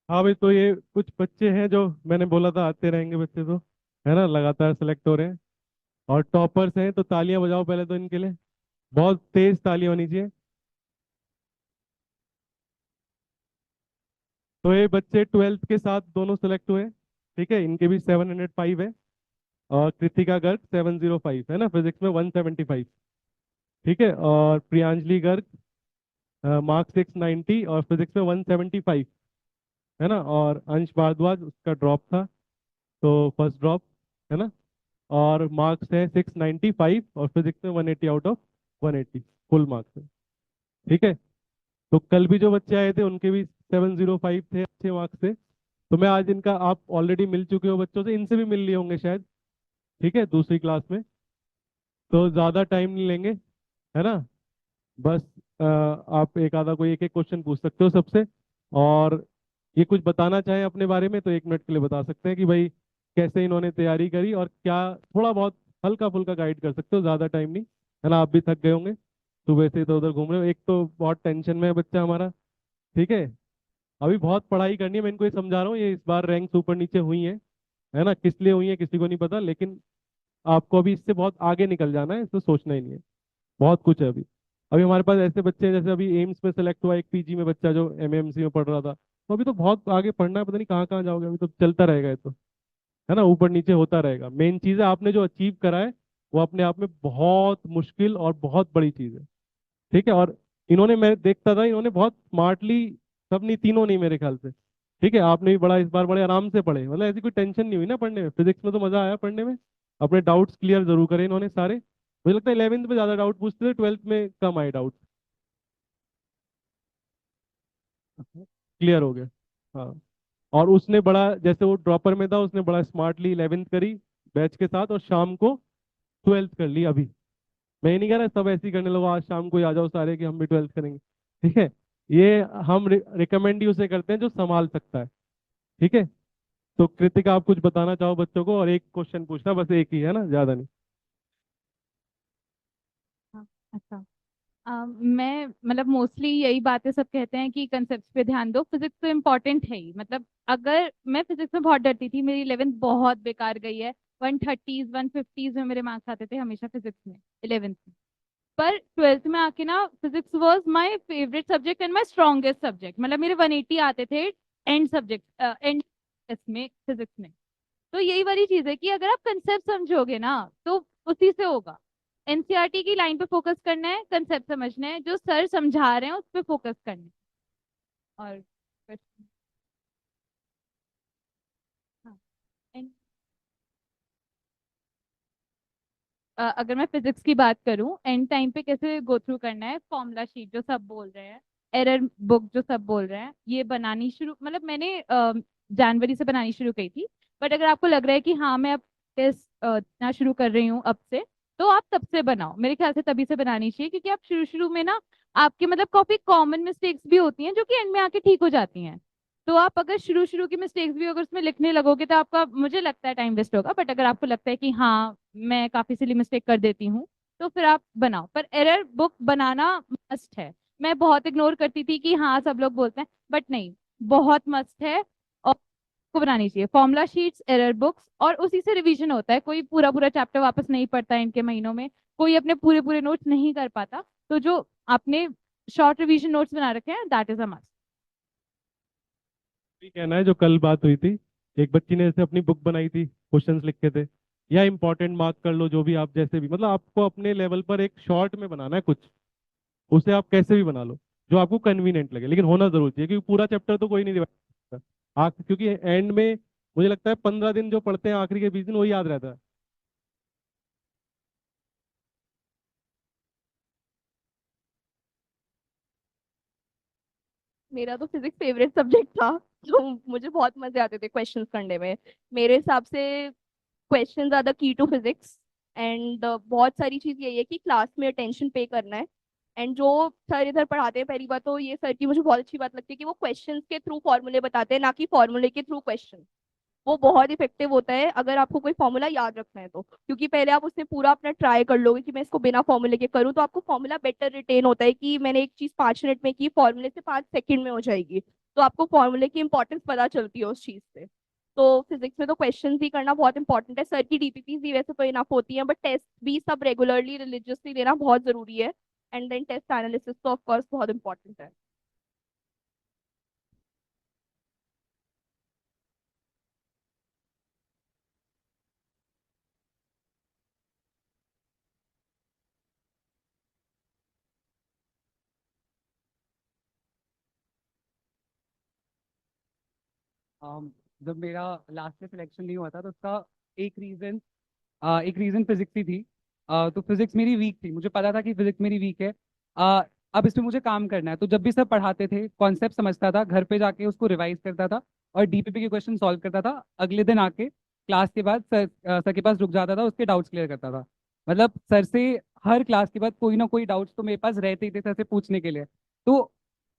हाँ भाई, तो ये कुछ बच्चे हैं जो मैंने बोला था आते रहेंगे बच्चे, तो है ना, लगातार सेलेक्ट हो रहे हैं और टॉपर्स हैं, तो तालियां बजाओ पहले तो इनके लिए। बहुत तेज तालियां होनी चाहिए। तो ये बच्चे ट्वेल्थ के साथ दोनों सेलेक्ट हुए हैं। ठीक है, इनके भी 705 है। और कृतिका गर्ग 705 है ना, फिजिक्स में 175। ठीक है, और प्रियांजलि गर्ग मार्क्स 690 और फिजिक्स में 175, है ना। और अंश भारद्वाज, उसका ड्रॉप था, तो फर्स्ट ड्रॉप, है ना। और मार्क्स है 695 और फिजिक्स में 180 आउट ऑफ 180 फुल मार्क्स है। ठीक है। तो कल भी जो बच्चे आए थे उनके भी 705 थे, अच्छे मार्क्स थे। तो मैं आज इनका, आप ऑलरेडी मिल चुके हो बच्चों से, इनसे भी मिल लिए होंगे शायद। ठीक है, दूसरी क्लास में। तो ज़्यादा टाइम नहीं लेंगे, है ना। बस आप एक आधा कोई एक एक क्वेश्चन पूछ सकते हो सबसे। और ये कुछ बताना चाहें अपने बारे में तो 1 मिनट के लिए बता सकते हैं कि भाई कैसे इन्होंने तैयारी करी और क्या, थोड़ा बहुत हल्का फुल्का गाइड कर सकते हो, ज़्यादा टाइम नहीं, है ना। आप भी थक गए होंगे सुबह से इधर उधर घूम रहे हो, एक तो बहुत टेंशन में है बच्चा हमारा। ठीक है, अभी बहुत पढ़ाई करनी है, मैं इनको ये समझा रहा हूँ, ये इस बार रैंक्स ऊपर नीचे हुई हैं, है ना। किस लिए हुई है किसी को नहीं पता, लेकिन आपको अभी इससे बहुत आगे निकल जाना है, इसको सोचना ही नहीं है। बहुत कुछ है अभी। अभी हमारे पास ऐसे बच्चे हैं, जैसे अभी एम्स में सेलेक्ट हुआ एक पीजी में बच्चा जो एमएमसी में पढ़ रहा था, तो अभी तो बहुत आगे पढ़ना है, पता नहीं कहाँ कहाँ जाओगे, अभी तो चलता रहेगा ये तो, है ना, ऊपर नीचे होता रहेगा। मेन चीज़ है आपने जो अचीव करा है वो अपने आप में बहुत मुश्किल और बहुत बड़ी चीज़ है। ठीक है, और इन्होंने, मैं देखता था इन्होंने बहुत स्मार्टली, सब नहीं, तीनों नहीं मेरे ख्याल से। ठीक है, आपने भी बड़ा इस बार बड़े आराम से पढ़े, मतलब ऐसी कोई टेंशन नहीं हुई ना पढ़ने में, फिजिक्स में तो मजा आया पढ़ने में। अपने डाउट्स क्लियर जरूर करे इन्होंने सारे। मुझे लगता है 11th में ज्यादा डाउट पूछते थे, 12th में कम आए डाउट। क्लियर हो गया। हाँ। और उसने बड़ा, जैसे वो ड्रॉपर में था, उसने बड़ा स्मार्टली 11th करी बैच के साथ, और शाम को 12th कर ली अभी। मैं ये नहीं कह रहा सब ऐसे ही करने लगो, आज शाम को ही आ जाओ सारे कि हम भी 12th करेंगे। ठीक है, ये हम रिकमेंड ही उसे करते हैं जो संभाल सकता है। ठीक है। तो कृतिका, आप कुछ बताना चाहो बच्चों को, और एक क्वेश्चन पूछना, बस एक ही, है ना, ज्यादा नहीं। हाँ, अच्छा। मैं मतलब मोस्टली यही बातें सब कहते हैं कि कंसेप्ट पे ध्यान दो, फिजिक्स तो इम्पोर्टेंट है ही। मतलब अगर मैं फिजिक्स में बहुत डरती थी, मेरी 11th बहुत बेकार गई है। 130s 150s में मेरे मार्क्स आते थे हमेशा फिजिक्स में, 11th में। पर 12th में आके ना, physics was my favourite subject and my strongest subject. मतलब मेरे 180 आते थे एंड सब्जेक्ट, एंड इसमें फिजिक्स में। तो यही वाली चीज है कि अगर आप कंसेप्ट समझोगे ना, तो उसी से होगा। एनसीईआरटी की लाइन पे फोकस करना है, कंसेप्ट समझना है, जो सर समझा रहे हैं उस पे फोकस करना है। और question- हाँ, and, अगर मैं फिजिक्स की बात करूं, एंड टाइम पे कैसे गो थ्रू करना है, फॉर्मूला शीट जो सब बोल रहे हैं, एरर बुक जो सब बोल रहे हैं, ये बनानी शुरू, मतलब मैंने जनवरी से बनानी शुरू की थी। बट अगर आपको लग रहा है कि हाँ मैं अब टेस्ट देना शुरू कर रही हूँ अब से, तो आप तब से बनाओ, मेरे ख्याल से तभी से बनानी चाहिए, क्योंकि आप शुरू शुरू में ना, आपके मतलब काफी कॉमन मिस्टेक्स भी होती हैं जो कि एंड में आके ठीक हो जाती हैं। तो आप अगर शुरू शुरू की मिस्टेक्स भी अगर उसमें लिखने लगोगे तो आपका, मुझे लगता है, टाइम वेस्ट होगा। बट अगर आपको लगता है कि हाँ मैं काफी सिली मिस्टेक कर देती हूँ, तो फिर आप बनाओ। पर एरर बुक बनाना मस्ट है। मैं बहुत इग्नोर करती थी कि हाँ सब लोग बोलते हैं, बट नहीं, बहुत मस्ट है। और को बनानी चाहिए फॉर्मूला शीट्स, एरर बुक्स, और उसी से रिवीजन होता है। कोई पूरा पूरा चैप्टर वापस नहीं पढ़ता है इनके महीनों में, कोई अपने पूरे पूरे नोट्स नहीं कर पाता। तो जो आपने शॉर्ट रिवीजन नोट्स बना रखे हैं, दैट इज अ मस्ट। ये कहना है जो कल बात हुई थी, एक बच्ची ने जैसे अपनी बुक बनाई थी, क्वेश्चंस लिखे थे, या इंपॉर्टेंट मार्क कर लो, जो भी आप जैसे भी, मतलब आपको अपने लेवल पर एक शॉर्ट में बनाना है कुछ, उसे आप कैसे भी बना लो जो आपको कन्वीनियंट लगे, लेकिन होना जरूर चाहिए, क्योंकि पूरा चैप्टर तो कोई नहीं रिवाइज करता क्योंकि एंड में मुझे लगता है 15 दिन जो पढ़ते हैं आखिरी के 20 दिन वही याद रहता है। मेरा तो फिजिक्स फेवरेट सब्जेक्ट था। तो मुझे बहुत मजे आते थे क्वेश्चंस करने में। मेरे हिसाब से question are the key to physics. And बहुत सारी चीज यही है कि क्लास में अटेंशन पे करना है। एंड जो सर इधर पढ़ाते हैं, पहली बात तो ये सर की मुझे बहुत अच्छी बात लगती है कि वो क्वेश्चंस के थ्रू फॉर्मूले बताते हैं, ना कि फॉर्मूले के थ्रू क्वेश्चन। वो बहुत इफेक्टिव होता है अगर आपको कोई फॉर्मूला याद रखना है तो, क्योंकि पहले आप उसमें पूरा अपना ट्राई कर लोगे कि मैं इसको बिना फॉर्मूले के करूँ, तो आपको फॉर्मूला बेटर रिटेन होता है कि मैंने एक चीज 5 मिनट में की, फॉर्मूले से 5 सेकंड में हो जाएगी। तो आपको फॉर्मूले की इंपॉर्टेंस पता चलती है उस चीज से। तो फिजिक्स में तो क्वेश्चंस ही करना बहुत इंपॉर्टेंट है। सर की डीपीपीज भी वैसे तो इनफ होती हैं, बट टेस्ट भी सब रेगुलरली रिलीजियसली देना बहुत जरूरी है। एंड देन टेस्ट एनालिसिस तो ऑफ कोर्स बहुत इंपॉर्टेंट है। जब मेरा लास्ट में सिलेक्शन नहीं हुआ था तो उसका एक रीजन फिजिक्स ही थी। तो फिजिक्स मेरी वीक थी, मुझे पता था कि फिजिक्स मेरी वीक है। अब इसमें मुझे काम करना है, तो जब भी सर पढ़ाते थे कॉन्सेप्ट समझता था, घर पे जाके उसको रिवाइज करता था और डीपीपी के क्वेश्चन सॉल्व करता था। अगले दिन आके क्लास के बाद सर के पास रुक जाता था, उसके डाउट्स क्लियर करता था। मतलब सर से हर क्लास के बाद कोई ना कोई डाउट्स तो मेरे पास रहते ही थे सर से पूछने के लिए। तो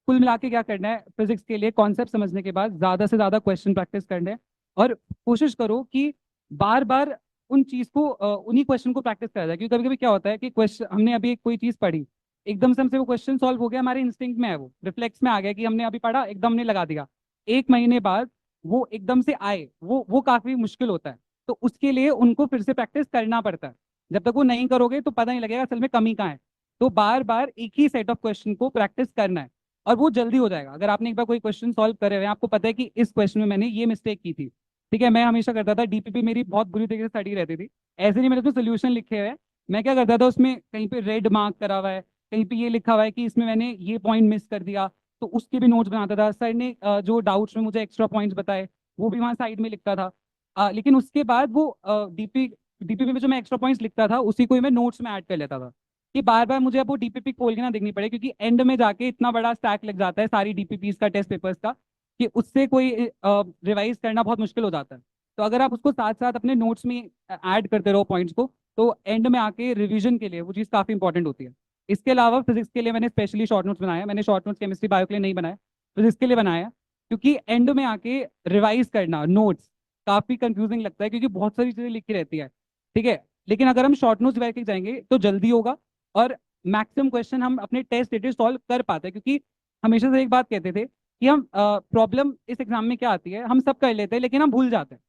कुल मिला के क्या करना है, फिजिक्स के लिए कॉन्सेप्ट समझने के बाद ज्यादा से ज्यादा क्वेश्चन प्रैक्टिस करना है। और कोशिश करो कि बार बार उन चीज को उन्हीं क्वेश्चन को प्रैक्टिस करा जाए, क्योंकि कभी कभी क्या होता है कि क्वेश्चन हमने अभी एक कोई चीज पढ़ी, एकदम से हमसे वो क्वेश्चन सॉल्व हो गया, हमारे इंस्टिंक्ट में है, वो रिफ्लेक्स में आ गया कि हमने अभी पढ़ा एकदम ने लगा दिया। एक महीने बाद वो एकदम से आए, वो काफी मुश्किल होता है। तो उसके लिए उनको फिर से प्रैक्टिस करना पड़ता है। जब तक वो नहीं करोगे तो पता नहीं लगेगा असल में कमी कहाँ है। तो बार बार एक ही सेट ऑफ क्वेश्चन को प्रैक्टिस करना है और वो जल्दी हो जाएगा। अगर आपने एक बार कोई क्वेश्चन सॉल्व करे हुए हैं, आपको पता है कि इस क्वेश्चन में मैंने ये मिस्टेक की थी। ठीक है, मैं हमेशा करता था, डीपीपी मेरी बहुत बुरी तरीके से स्टडी रहती थी। ऐसे नहीं, मैंने उसमें सोल्यूशन लिखे हुए हैं। मैं क्या करता था, उसमें कहीं पे रेड मार्क करा हुआ है, कहीं पे ये लिखा हुआ है कि इसमें मैंने ये पॉइंट मिस कर दिया, तो उसके भी नोट्स बनाता था। सर ने जो डाउट्स में मुझे एक्स्ट्रा पॉइंट्स बताए वो भी वहाँ साइड में लिखता था। लेकिन उसके बाद वो डीपीपी में जो मैं एक्स्ट्रा पॉइंट्स लिखता था उसी को ही मैं नोट्स में ऐड कर लेता था, कि बार बार मुझे अब वो डीपीपी खोल के ना देखनी पड़े, क्योंकि एंड में जाके इतना बड़ा स्टैक लग जाता है सारी डीपीपीज का, टेस्ट पेपर्स का, कि उससे कोई रिवाइज करना बहुत मुश्किल हो जाता है। तो अगर आप उसको साथ साथ अपने नोट्स में ऐड करते रहो पॉइंट्स को, तो एंड में आके रिवीजन के लिए वो चीज़ काफ़ी इंपॉर्टेंट होती है। इसके अलावा फिजिक्स के लिए मैंने स्पेशली शॉर्ट नोट्स बनाया। मैंने शॉर्ट नोट्स केमिस्ट्री बायो के लिए नहीं बनाया, फिजिक्स के लिए बनाया, क्योंकि एंड में आके रिवाइज करना नोट्स काफ़ी कंफ्यूजिंग लगता है, क्योंकि बहुत सारी चीज़ें लिखी रहती है। ठीक है, लेकिन अगर हम शॉर्ट नोट्स करके जाएंगे तो जल्दी होगा और मैक्सिमम क्वेश्चन हम अपने टेस्ट डेटे सॉल्व कर पाते हैं। क्योंकि हमेशा से एक बात कहते थे कि हम प्रॉब्लम इस एग्जाम में क्या आती है, हम सब कर लेते हैं लेकिन हम भूल जाते हैं।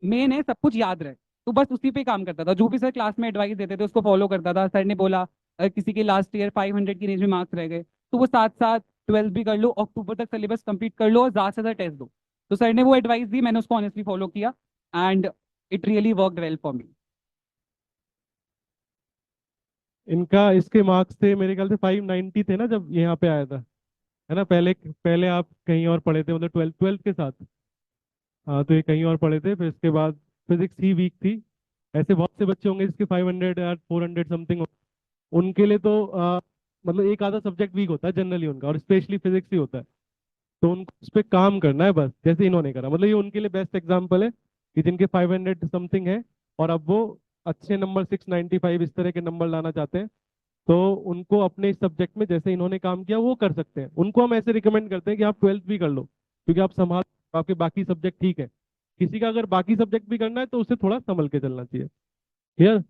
मेन है सब कुछ याद रहे। तो बस उसी पे काम करता था, जो भी सर क्लास में एडवाइस देते थे उसको फॉलो करता था। सर ने बोला किसी के लास्ट ईयर 500 की रेंज में मार्क्स रह गए, तो वो साथ साथ 12th भी कर लो, अक्टूबर तक सिलेबस कंप्लीट कर लो और ज़्यादा से ज़्यादा टेस्ट दो। तो सर ने वो एडवाइस दी, मैंने उसको ऑनेस्टली फॉलो किया and it really worked well for me. इनका इसके मार्क्स थे मेरे ख्याल से 590 थे ना जब यहाँ पे आया था, है ना। पहले पहले आप कहीं और पढ़े थे, मतलब ट्वेल्थ ट्वेल्थ के साथ। हाँ, तो ये कहीं और पढ़े थे, फिर इसके बाद फिजिक्स ही वीक थी। ऐसे बहुत से बच्चे होंगे जिसके 500 या 400 समथिंग हो, उनके लिए तो मतलब एक आधा सब्जेक्ट वीक होता है जनरली उनका, और स्पेशली फिजिक्स ही होता है। तो उनको उस पर काम करना है बस, जैसे इन्होंने करा। मतलब ये उनके लिए बेस्ट एग्जाम्पल है कि जिनके 500 समथिंग है और अब वो अच्छे नंबर 695 इस तरह के नंबर लाना चाहते हैं, तो उनको अपने इस सब्जेक्ट में जैसे इन्होंने काम किया वो कर सकते हैं। उनको हम ऐसे रिकमेंड करते हैं कि आप ट्वेल्थ भी कर लो, क्योंकि आप संभाल, आपके बाकी सब्जेक्ट ठीक है। किसी का अगर बाकी सब्जेक्ट भी करना है तो उसे थोड़ा संभल के चलना चाहिए। क्लियर?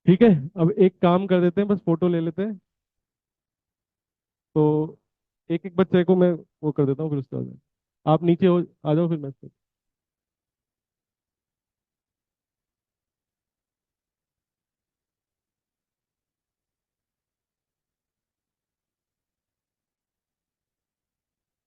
ठीक है, अब एक काम कर देते हैं, बस फोटो ले लेते हैं। तो एक एक बच्चे को मैं वो कर देता हूँ, फिर उसके बाद आप नीचे हो आ जाओ, फिर मैं